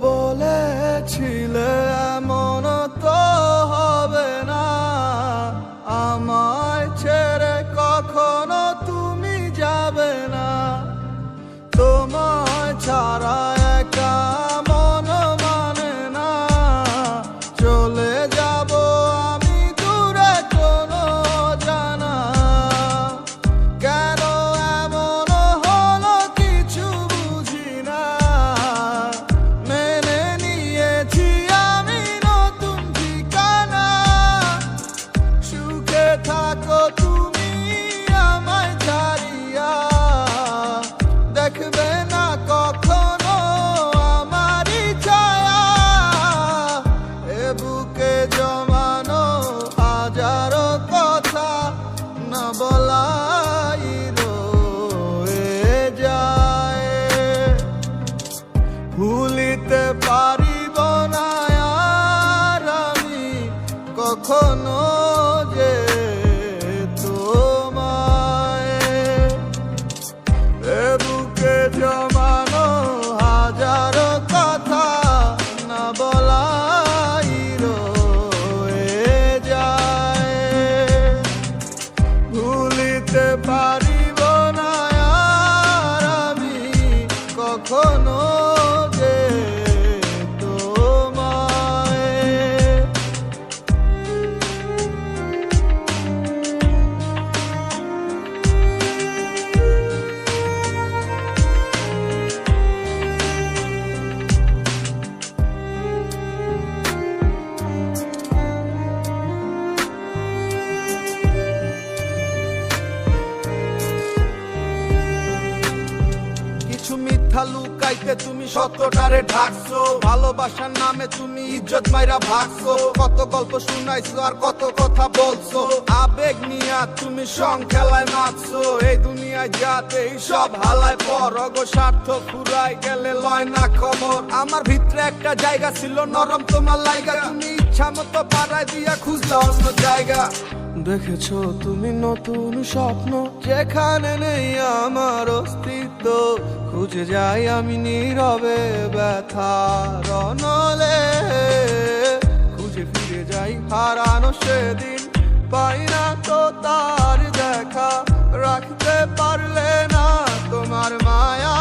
বলেছিলে এমন তো হবে না, আমায় ছেড়ে কখনো তুমি যাবে না। তোমায় ছাড়া একা মন মানে না, চলে যাব আমি দূরে কোনো জানা। কেন এমন হলো কিছু বুঝি না, মেনে নিয়েছি আমি নতুন ঠিকানা। সুখে থাকো তুমি আমায় ছাড়িয়া, দেখবে না কখনো আমারই ছায়া। এ বুকে জমানো হাজারো কথা না বলাই রয়ে যায়। ভুলিতে পারিব না আর আমি কখনো যে তোমায়। এ বুকে জমানো হাজারো কথা না বলাই রয়ে যায়। ভুলিতে পারিব না আর আমি কখনো যে তোমায়। কিছু মিথ্যা লুকাইতে তুমি সত্যটারে ঢাকছো, ভালোবাসার নামে তুমি ইজ্জত মাইরা ভাগছো। কত গল্প শুনাইছো আর কত কথা বলছো, আবেগ নিয়া তুমি সং খেলায় নাচছো। এই দুনিয়ায় যাতে সব হালায় পর, অগো স্বার্থ ফুরাই গেলে লয় না খবর। আমার ভিতরে একটা জায়গা ছিল নরম তোমার লাইগা, তুমি ইচ্ছা মতো পাড়ায় দিয়া খুঁজলা অন্য জায়গা। দেখেছো তুমি নতুন স্বপ্ন, যেখানে নেই আমার অস্তিত্ব। খুঁজে যাই আমি নীরবে ব্যথার নলে, খুঁজে ফিরে যাই হারানো সেদিন। পাই না তো তার দেখা, রাখতে পারলে না তোমার মায়া।